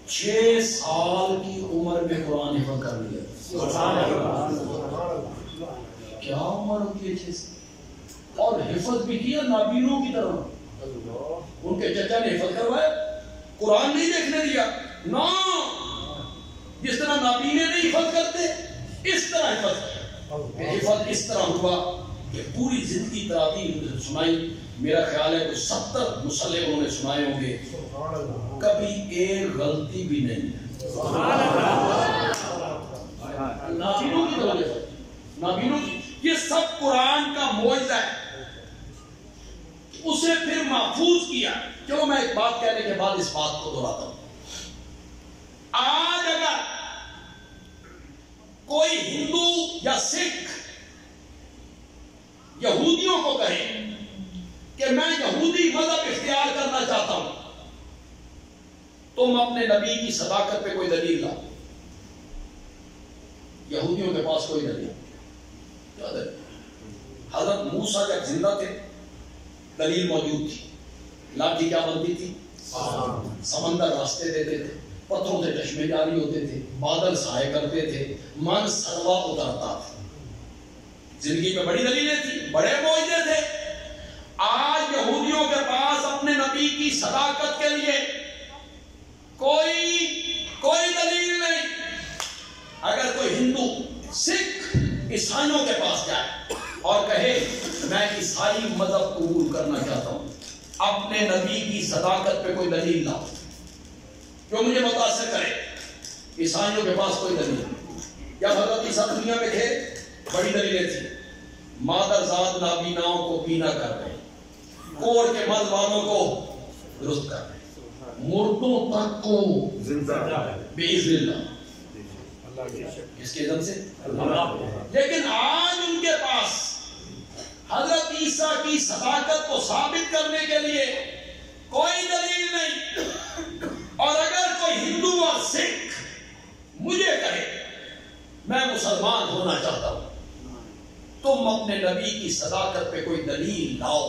6 سال کی عمر میں قرآن حفظ کر لیا. کیا عمر ہوتی ہے 6 سال, اور حفظ بھی کیا نابینوں کی طرح. ان کے چچا نے حفظ کروایا, قرآن نہیں دیکھنے دیا نا, جس طرح نابینے نہیں حفظ کرتے اس طرح حفظ. حفظ اس طرح ہوا کہ پوری زندگی تراویح سنائی. میرا خیال ہے کہ 70 مصلے انہوں نے سنائے ہوں گے, کبھی ایک غلطی بھی نہیں. نابینوں کی طرح نابینوں کی, یہ سب قرآن کا معجزہ ہے. اسے پھر محفوظ کیا. کیوں میں ایک بات کہنے کے بعد اس بات کو دہراتا ہوں. آج اگر کوئی ہندو یا سکھ یہودیوں کو کہے کہ میں یہودی مذہب اختیار کرنا چاہتا ہوں, تم اپنے نبی کی صداقت پہ کوئی دلیل لاؤ. یہودیوں کے پاس کوئی دلیل. حضرت موسیٰ جب زندہ تھے دلیل موجود تھی. لاٹھی کیا بنتی تھی؟ سمندر راستے دیتے تھے, پتھروں سے چشمے جاری ہوتے تھے, بادل سائے کرتے تھے, من سروا اترتا تھا. زندگی میں بڑی دلیلیں تھیں, بڑے معجزے تھے. آج یہودیوں کے پاس اپنے نبی کی صداقت کے لیے کوئی دلیل نہیں. اگر کوئی ہندو سکھ عیسائیوں کے پاس جائے اور کہے میں عیسائی مذہب قبول کرنا چاہتا ہوں, اپنے نبی کی صداقت پہ کوئی دلیل لاؤ جو مجھے متاثر کرے. عیسائیوں کے پاس کوئی دلیل نہیں. جب حضرت عیسیٰ دنیا میں تھے بڑی دلیلیں تھیں. مادر ذات نابیناؤں کو بینا کر رہے, کوڑ کے مرض والوں کو درست کر رہے, مردوں تک کو زندہ باذن اللہ. کس کے اذن سے؟ لیکن آج ان کے پاس حضرت عیسیٰ کی صداقت کو ثابت کرنے کے لیے کوئی دلیل نہیں. اور اگر کوئی ہندو اور سکھ مجھے کہے میں مسلمان ہونا چاہتا ہوں, تم اپنے نبی کی صداقت پہ کوئی دلیل لاؤ,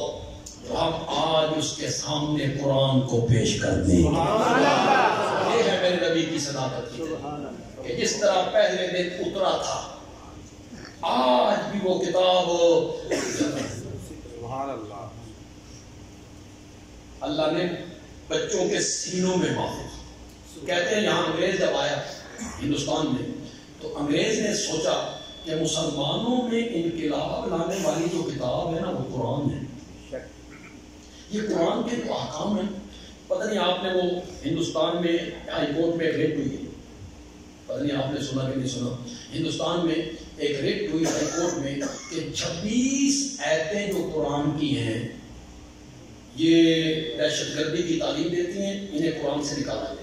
تو ہم آج اس کے سامنے قرآن کو پیش کر دیں. یہ ہے میرے نبی کی صداقت کی کہ جس طرح پہلے دن اترا تھا آج بھی وہ کتاب. سبحان اللہ. اللہ نے بچوں کے سینوں میں محفوظ. کہتے ہیں یہاں انگریز جب آیا ہندوستان میں تو انگریز نے سوچا کہ مسلمانوں میں انقلاب لانے والی جو کتاب ہے نا وہ قرآن ہے. یہ قرآن کے جو احکام ہیں, پتہ نہیں آپ نے وہ ہندوستان میں ہائی کورٹ میں ایک ریٹ ہوئی ہے, پتہ نہیں آپ نے سنا کہ نہیں سنا. ہندوستان میں ایک ریٹ ہوئی ہائی کورٹ میں کہ 26 آیتیں جو قرآن کی ہیں یہ دہشت گردی کی تعلیم دیتی ہیں, انہیں قرآن سے نکالا جائے.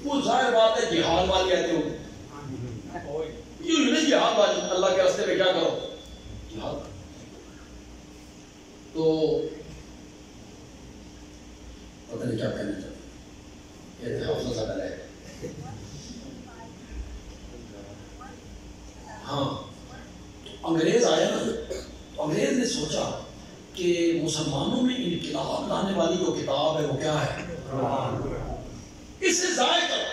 وہ ظاہر بات ہے جہاد والی آیتیں ہوتی, یہ نہیں جہاد والی, اللہ کے راستے میں کیا کرو جہاد. تو پتہ نہیں کیا کہنا چاہتے, یہ حوصلہ زیادہ ہے. ہاں انگریز آیا نا, تو انگریز نے سوچا کہ مسلمانوں میں انقلاب لانے والی جو کتاب ہے وہ کیا ہے, اسے ضائع کرو.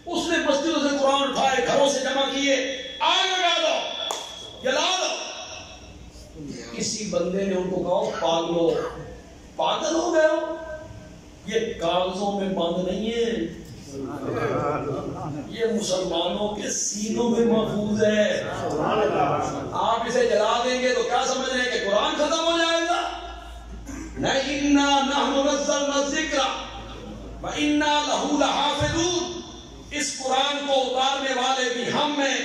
اس نے مسجدوں سے قرآن اٹھائے, گھروں سے جمع کیے, آگ لگا دو, جلا دو. کسی بندے نے ان کو کہا پاگلو، پاگل ہو گئے ہو، یہ کاغذوں میں بند نہیں ہے، یہ مسلمانوں کے سینوں میں محفوظ ہے۔ آپ اسے جلا دیں گے تو کیا سمجھ رہے ہیں کہ قرآن ختم ہو جائے گا؟ نہیں، اِنَّا نَحْنُ نَزَّلْنَا الذِّکْرَ وَإِنَّا لَهُ لَحَافِظُونَ، اس قرآن کو اتارنے والے بھی ہم ہیں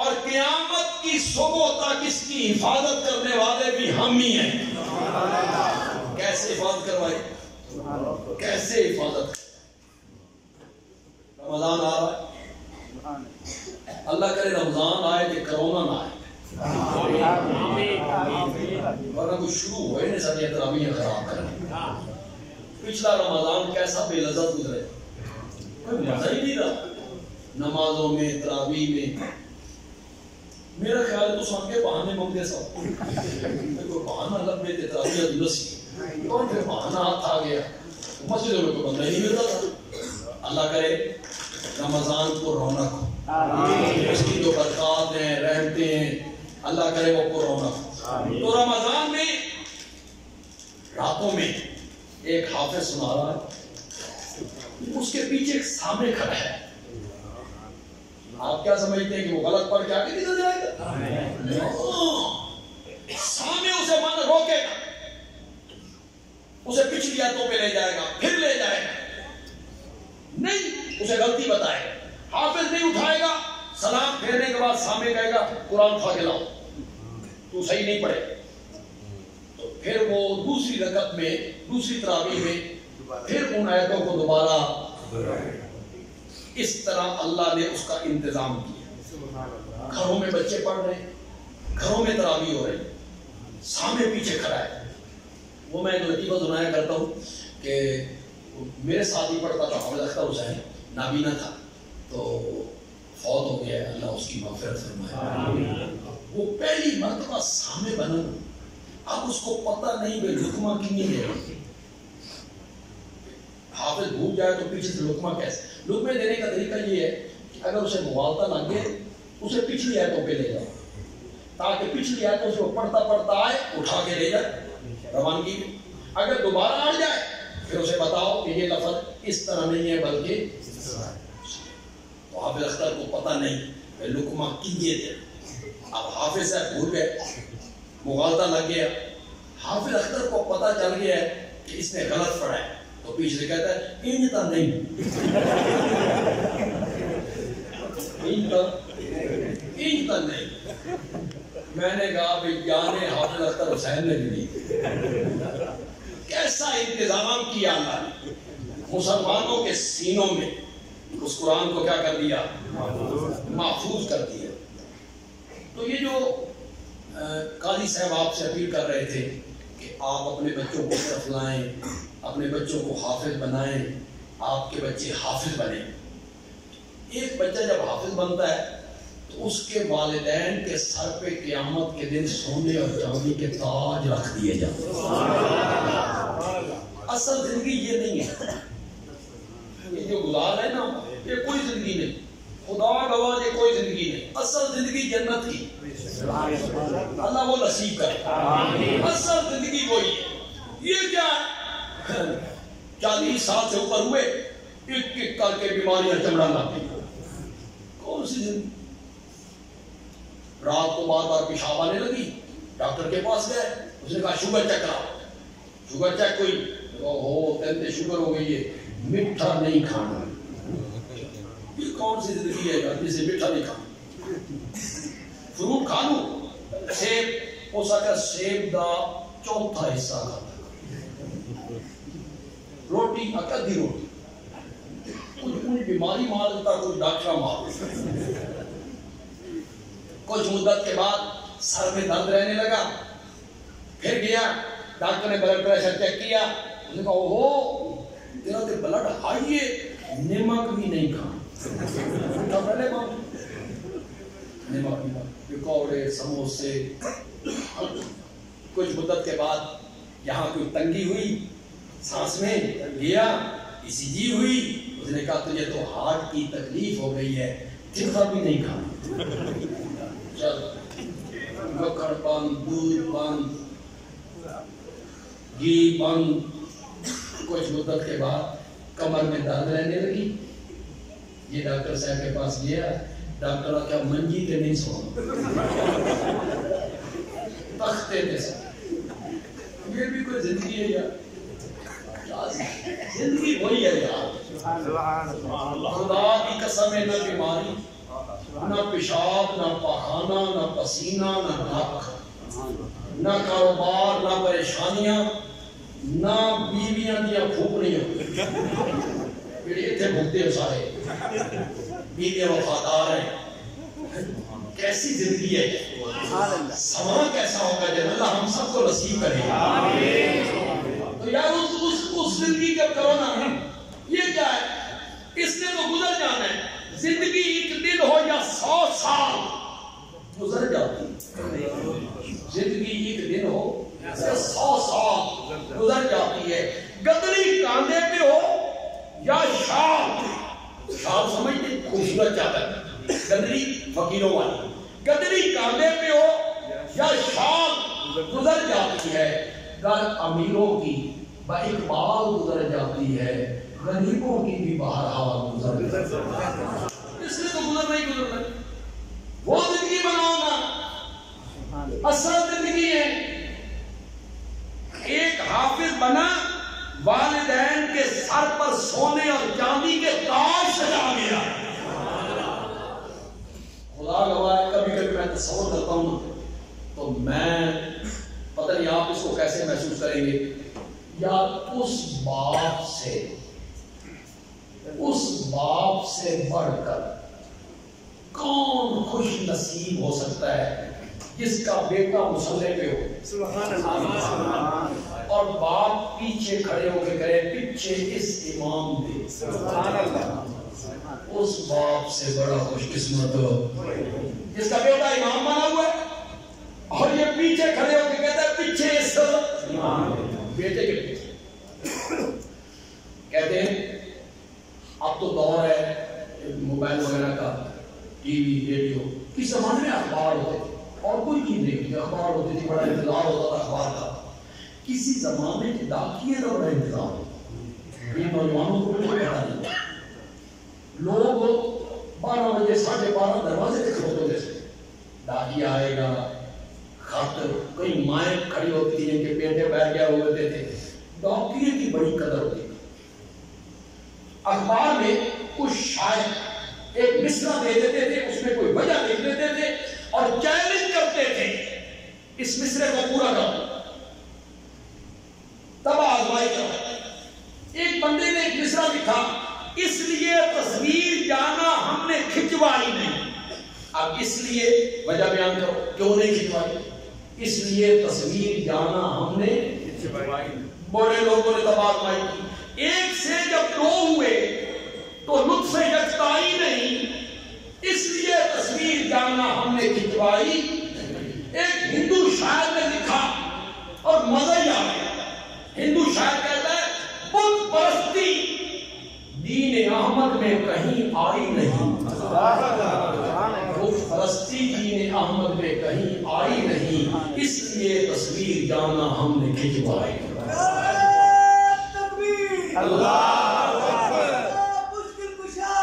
اور قیامت کی صبح تک اس کی حفاظت کرنے والے بھی ہم ہی ہیں۔ کیسے حفاظت کروائی؟ کیسے حفاظت؟ رمضان آ رہا ہے، اللہ کرے رمضان آئے کہ کرونا نہ آئے، ورنہ کچھ شروع ہوئے نہیں سکے تراویح خراب کرنے۔ پچھلا رمضان کیسا بے لذت گزرے، کوئی مزہ ہی نہیں رہا نمازوں میں، تراویح میں۔ میرا خیال ہے تو سن کے بہانے منگتے سب، کوئی بہانہ لگ گئے تھے تراویح ادلسی، اور پھر بہانہ ہاتھ آ گیا، مسجدوں میں کوئی بندہ ہی نہیں ملتا تھا۔ اللہ کرے رمضان کو رونق ہو، اس کی جو برکات ہیں، رحمتیں ہیں، اللہ کرے وہ کو رونق ہو۔ تو رمضان میں راتوں میں ایک حافظ سنا رہا ہے، اس کے پیچھے ایک سامنے کھڑا ہے۔ آپ کیا سمجھتے ہیں کہ وہ غلط پڑھ کے آگے نکل جائے گا؟ سامنے اسے من روکے گا، اسے پچھلی آیتوں پہ لے جائے گا، پھر لے جائے گا، نہیں اسے غلطی بتائے گا، حافظ نہیں اٹھائے گا، سلام پھیرنے کے بعد سامنے کہے گا قرآن اٹھا کے لاؤ، تو صحیح نہیں پڑھے۔ تو پھر وہ دوسری رکعت میں، دوسری تراویح میں پھر ان آیتوں کو دوبارہ، اس طرح اللہ نے اس کا انتظام کیا۔ گھروں میں بچے پڑھ رہے ہیں، گھروں میں تراویح ہو رہی ہے، سامنے پیچھے کھڑا ہے۔ وہ میں ایک لطیفہ سنایا کرتا ہوں کہ میرے ساتھ ہی پڑھتا تھا، حافظ اختر حسین، نابینا تھا، تو فوت ہو گیا، اللہ اس کی مغفرت فرمائے۔ وہ پہلی مرتبہ سامنے بنا، اب اس کو پتہ نہیں کہ لقمہ کتنی دے رہا، حافظ بھول جائے تو پیچھے سے لقمہ کیسے؟ لقمے دینے کا طریقہ یہ ہے کہ اگر اسے مغالطہ لگ گئے اسے پچھلی آیتوں پہ لے جاؤ، تاکہ پچھلی آیتوں سے وہ پڑھتا پڑھتا آئے، اٹھا کے لے جائے روانگی میں۔ اگر دوبارہ آ جائے پھر اسے بتاؤ کہ یہ لفظ اس طرح نہیں ہے بلکہ تو حافظ اختر کو پتہ نہیں کہ لقمہ کیے تھے۔ اب حافظ صاحب بھول گئے، مغالطہ لگ گیا، حافظ اختر کو پتہ چل گیا کہ اس نے غلط پڑھا ہے، تو پیچھے سے کہتا ہے انتا نہیں، انتا نہیں۔ میں نے کہا بھئی جانے حافظ اختر حسین نے بھی نہیں، کیسا انتظام کیا اللہ نے مسلمانوں کے سینوں میں، اس قرآن کو کیا کر دیا؟ محفوظ کر دیا۔ تو یہ جو قاضی صاحب آپ سے اپیل کر رہے تھے کہ آپ اپنے بچوں کو طرف لائیں، اپنے بچوں کو حافظ بنائیں، آپ کے بچے حافظ بنیں۔ ایک بچہ جب حافظ بنتا ہے تو اس کے والدین کے سر پہ قیامت کے دن سونے اور چاندی کے تاج رکھ دیے جاتے ہیں۔ اصل زندگی یہ نہیں ہے، یہ جو گزار ہے نا، یہ کوئی زندگی نہیں، خدا گواہ یہ کوئی زندگی نہیں، اصل زندگی جنت کی، اللہ وہ نصیب کرے، اصل زندگی وہی ہے۔ یہ کیا ہے؟ 40 سال سے اوپر ہوئے، ایک ایک کر کے بیماریاں چمڑا لاتی، کون سی زندگی؟ رات کو بار بار پیشاب آنے لگی، ڈاکٹر کے پاس گئے، اس نے کہا شوگر چیک کراؤ، شوگر چیک کوئی تینتے شوگر ہو گئی ہے، میٹھا نہیں کھانا۔ یہ کون سی زندگی ہے جس سے میٹھا نہیں کھانا؟ فروٹ کھا لوں، سیب ہو سکتا سیب دا چوتھا حصہ کھاتا، روٹی اکدھی روٹی، کوئی بیماری مار دیتا، کوئی ڈاکٹر مار دیتا۔ کچھ مدت کے بعد سر میں درد رہنے لگا، پھر گیا ڈاکٹر نے بلڈ پریشر چیک کیا، اس نے کہا اوہو تیرا تو بلڈ ہائی ہے، نمک بھی نہیں کھانا، پہلے نمک نہیں، پکوڑے سموسے۔ کچھ مدت کے بعد یہاں کوئی تنگی ہوئی سانس میں، گیا ECG ہوئی، اس نے کہا تجھے تو ہارٹ کی تکلیف ہو گئی ہے، چکھا بھی نہیں کھانا، چل مکھن بند، دودھ بند، گھی بند. کچھ مدت کے بعد کمر میں درد رہنے لگی. یہ ڈاکٹر صاحب کے پاس گیا. ڈاکٹر کیا منجی تے نہیں سونا, تختے تے سونا. یہ بھی کوئی زندگی ہے یار؟ زندگی وہی ہے یار. خدا کی قسم ہے, نہ بیماری, نہ پیشاب, نہ پخانہ, نہ پسینہ, نہ ناک, نہ کاروبار, نہ پریشانیاں, نہ بیویاں دیا پھوپڑیاں. پھر اتنے بھوکتے ہو سارے, بیویاں وفادار ہیں. کیسی زندگی ہے, سما کیسا ہوگا جب اللہ ہم سب کو نصیب کرے. تو یار اس زندگی کا کرو نا. یہ کیا ہے, اس نے تو گزر جانا ہے. زندگی ایک دن ہو یا 100 سال گزر جاتی. زندگی ایک دن ہو یا 100 سال گزر جاتی ہے. گدری کاندھے پہ ہو یا شال. شال سمجھتے خوبصورت چادر, گدری فقیروں والی. گدری کاندھے پہ ہو یا شال گزر جاتی ہے. گر امیروں کی با اقبال گزر جاتی ہے, غریبوں کی بھی بہرحال گزر جاتی ہے. اس نے تو گزرنا ہی گزرنا. وہ زندگی بناؤ نا, اصل زندگی ہے. ایک حافظ بنا, والدین کے سر پر سونے اور چاندی کے تاج سجا گیا. خدا گواہ ہے, کبھی کبھی میں تصور کرتا ہوں تو میں پتہ نہیں آپ اس کو کیسے محسوس کریں گے. یا اس باپ سے بڑھ کر کون خوش نصیب ہو سکتا ہے جس کا بیٹا مصلی پہ ہو اور باپ پیچھے کھڑے ہو کے کہے پیچھے اس امام دے. اس باپ سے بڑا خوش قسمت ہو جس کا بیٹا امام بنا ہوا ہے اور یہ پیچھے کھڑے ہو کے کہتا ہے پیچھے اس بیٹے کے پیچھے. کہتے ہیں اب تو دور ہے موبائل وغیرہ کا, ٹی وی, ریڈیو. کس زمانے میں اخبار ہوتے تھے اور کوئی چیز نہیں تھی. اخبار ہوتی تھی, بڑا انتظار ہوتا تھا اخبار کا. کسی زمانے کے ڈاکیے کا بڑا انتظار ہوتا. یہ نوجوانوں کو کچھ پتا نہیں. لوگ 12 بجے 12:30 دروازے پہ کھڑوتے تھے. ڈاکیہ آئے گا, خط. کئی مائیں کھڑی ہوتی ہیں کہ بیٹے بیٹھ گیا ہوتے تھے. ڈاکیے کی بڑی قدر ہوتی ہے. اخبار میں کچھ شاعر ایک مصرع دے دیتے تھے, اس میں کوئی وجہ لکھ دیتے تھے اور چیلنج کرتے تھے اس مصرے کو پورا کرو, تب آزمائی کرو. ایک بندے نے ایک مصرع لکھا, اس لیے تصویر جانا ہم نے کھنچوائی نہیں. اب اس لیے وجہ بیان کرو کیوں نہیں کھنچوائی. اس لیے تصویر جانا ہم نے کھنچوائی. بڑے لوگوں نے تب آزمائی کی. ایک سے جب 2 ہوئے تو لطف یکتائی نہیں, اس لیے تصویر جانا ہم نے کھنچوائی. ایک ہندو شاعر نے لکھا اور مزہ ہی آ گیا. ہندو شاعر کہتا ہے بت پرستی دین احمد میں کہیں آئی نہیں. بت پرستی دین احمد میں کہیں آئی نہیں, اس لیے تصویر جانا ہم نے کھنچوائی. اللہ مشکل کشا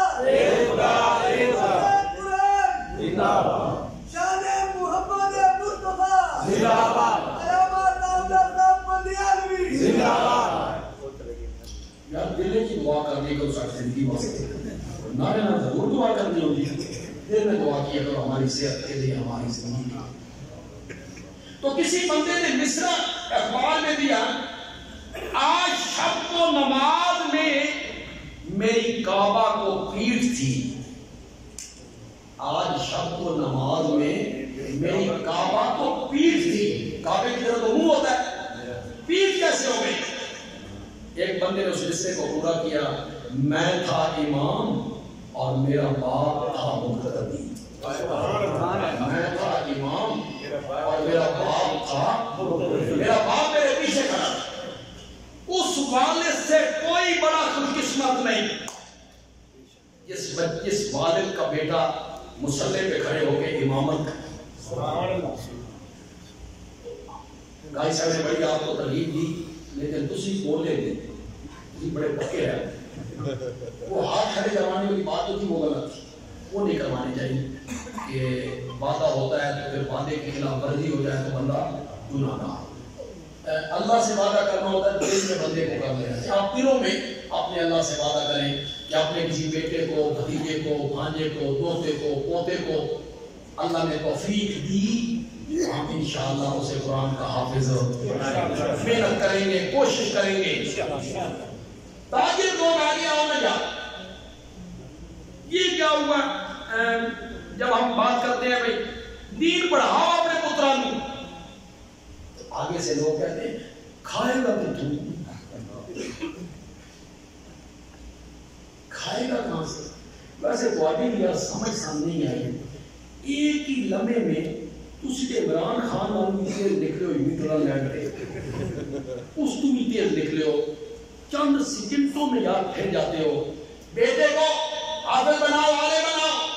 زندہ باد, شان محمد مصطفیٰ زندہ باد, علامات نامدار صاحب بندیالوی زندہ باد. یار دل کی دعا کرنے کو ساتھ زندگی واسطے نعرے نہ ضرور دعا کرنی ہوگی. دل میں دعا کیا کرو ہماری صحت کے لیے, ہماری زندگی کے. تو کسی بندے نے مصرع اخبار میں دیا, آج شب کو نماز میں میری کعبہ کو پیٹھ تھی. آج شب کو نماز میں میری کعبہ کو پیٹھ تھی. کعبے کی طرح تو منہ ہوتا ہے, پیٹھ کیسے ہو گئی. ایک بندے نے اس حصے کو پورا کیا, میں تھا امام اور میرا باپ تھا مقتدی. میں تھا امام اور میرا باپ تھا, میرا باپ میرے پیچھے کھڑا. اس والد سے کوئی بڑا خوش قسمت نہیں جس والد کا بیٹا مصلی پہ کھڑے ہو کے امامت. گائی صاحب نے بڑی آپ کو ترغیب دی لیکن تسی بولے تھی بڑے پکے ہیں، وہ ہاتھ کھڑے کروانے والی بات جو تھی وہ غلط تھی، وہ نہیں کروانی چاہیے کہ وعدہ ہوتا ہے تو پھر وعدے کی خلاف ورزی ہو جائے تو بندہ گناہ گار۔ اللہ سے وعدہ کرنا ہوتا ہے دل میں بندے کو کر لینا۔ آپ دلوں میں اپنے اللہ سے وعدہ کریں کہ اپنے کسی بیٹے کو، بھتیجے کو، بھانجے کو، دوتے کو، پوتے کو اللہ نے توفیق دی، ہم انشاءاللہ اسے قرآن کا حافظ محنت کریں گے، کوشش کریں گے تاکہ دو گالیاں ہو نہ جائے۔ یہ کیا ہوا جب ہم بات کرتے ہیں بھائی دین پڑھاؤ اپنے پتروں، آگے سے لوگ کہتے ہیں کھائے گا تو کھائے گا کہاں سے؟ ویسے تو ابھی بھی سمجھ نہیں آئی، ایک ہی لمحے میں تسی تے عمران خان نام کی تیز لکھ لے ہو میٹرا لینڈ اس تو بھی تیز لکھ لے ہو، چند سیکنڈوں میں یاد پھر جاتے ہو۔ بیٹے کو حافظ بناؤ، عالم بناؤ،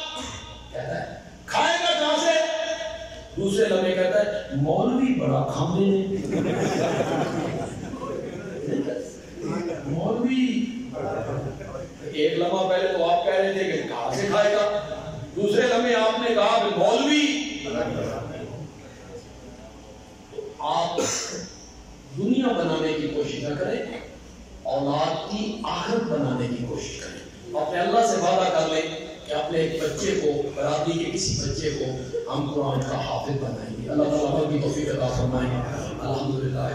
کہتا ہے کھائے گا کہاں سے؟ دوسرے لمحے کہتا ہے مولوی بڑا کھاندے نے، مولوی ایک لمحہ پہلے تو آپ کہہ رہے تھے کہ کہاں سے کھائے گا، دوسرے لمحے آپ نے کہا کہ مولوی۔ آپ دنیا بنانے کی کوشش نہ کریں، اولاد کی آخرت بنانے کی کوشش کریں۔ اپنے اللہ سے وعدہ کر لیں کہ اپنے ایک بچے کو، برادری کے کسی بچے کو ہم قرآن کا حافظ بنائیں گے۔ اللہ تعالیٰ کی توفیق عطا فرمائیں۔ الحمدللہ۔